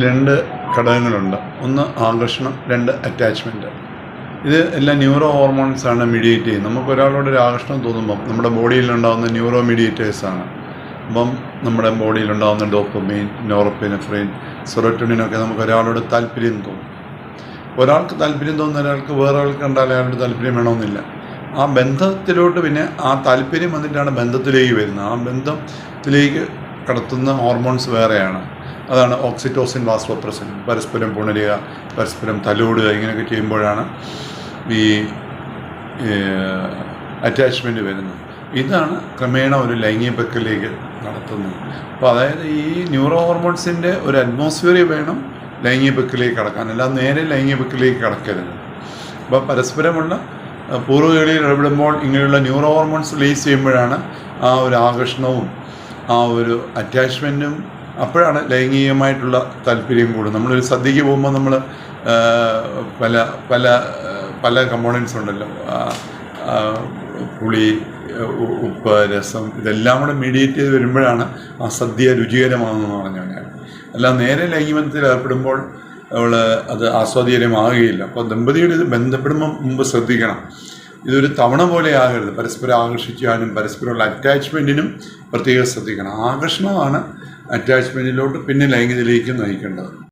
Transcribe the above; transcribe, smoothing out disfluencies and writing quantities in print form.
രണ്ട് ഘടകങ്ങളുണ്ട്. ഒന്ന് ആകർഷണം, രണ്ട് അറ്റാച്ച്മെൻറ്റ്. ഇത് എല്ലാം ന്യൂറോ ഹോർമോൺസാണ് മീഡിയേറ്റ് ചെയ്യുന്നത്. നമുക്ക് ഒരാളോടൊരു ആകർഷണം തോന്നുമ്പം നമ്മുടെ ബോഡിയിലുണ്ടാകുന്ന ന്യൂറോ മീഡിയേറ്റേഴ്സാണ്. അപ്പം നമ്മുടെ ബോഡിയിലുണ്ടാകുന്ന ഡോപ്പമൈൻ, നോറെപ്പിനെഫ്രിൻ, സെറോട്ടോണിനൊക്കെ നമുക്ക് ഒരാളോട് താല്പര്യം തോന്നും. ഒരാൾക്ക് താല്പര്യം തോന്നുന്ന ഒരാൾക്ക് വേറെ ആൾക്ക് കണ്ടാൽ അയാളോട് താല്പര്യം വേണമെന്നില്ല. ആ ബന്ധത്തിലോട്ട് പിന്നെ ആ താല്പര്യം വന്നിട്ടാണ് ബന്ധത്തിലേക്ക് വരുന്നത്. ആ ബന്ധത്തിലേക്ക് കടത്തുന്ന ഹോർമോൺസ് വേറെയാണ്. അതാണ് ഓക്സിറ്റോസിൻ, വാസോപ്രസിൻ. പരസ്പരം പുണരുക, പരസ്പരം തലോടുക, ഇങ്ങനെയൊക്കെ ചെയ്യുമ്പോഴാണ് ഈ അറ്റാച്ച്മെൻറ്റ് വരുന്നത്. ഇതാണ് ക്രമേണ ഒരു ലൈംഗിക പ്രക്രിയയിലേക്ക് നടത്തുന്നത്. അപ്പോൾ അതായത് ഈ ന്യൂറോ ഹോർമോൺസിൻ്റെ ഒരു അറ്റ്മോസ്ഫിയറിൽ വേണം ലൈംഗിക പ്രക്രിയയിലേക്ക് കടക്കാൻ, അല്ലാതെ നേരെ ലൈംഗിക പ്രക്രിയയിലേക്ക് കടക്കരുത്. അപ്പോൾ പരസ്പരമുള്ള പൂർവ്വകളിൽ ഇടപെടുമ്പോൾ ഇങ്ങനെയുള്ള ന്യൂറോ ഹോർമോൺസ് റിലീസ് ചെയ്യുമ്പോഴാണ് ആ ഒരു ആകർഷണവും ആ ഒരു അറ്റാച്ച്മെൻറ്റും. അപ്പോഴാണ് ലൈംഗികമായിട്ടുള്ള താല്പര്യം കൂടും. നമ്മളൊരു സദ്യക്ക് പോകുമ്പോൾ നമ്മൾ പല പല പല കമ്പോണൻസ് ഉണ്ടല്ലോ, പുളി, ഉപ്പ്, രസം, ഇതെല്ലാം കൂടെ മീഡിയേറ്റ് ചെയ്ത് വരുമ്പോഴാണ് ആ സദ്യ രുചികരമാണെന്ന് പറഞ്ഞു ഞാൻ. അല്ല നേരെ ലൈംഗികബന്ധത്തിൽ ഏർപ്പെടുമ്പോൾ അത് ആസ്വാദ്യകരമാകുകയില്ല. അപ്പോൾ ദമ്പതികൾ ഇത് ബന്ധപ്പെടുമ്പോൾ മുമ്പ് ശ്രദ്ധിക്കണം. ഇതൊരു തവണ പോലെ ആകരുത്. പരസ്പരം ആകർഷിക്കാനും പരസ്പരമുള്ള അറ്റാച്ച്മെൻറ്റിനും പ്രത്യേകം ശ്രദ്ധിക്കണം. ആകർഷണമാണ് അറ്റാച്ച്മെൻറ്റിലോട്ട് പിന്നെ ലൈംഗികതയിലേക്ക് നയിക്കേണ്ടത്.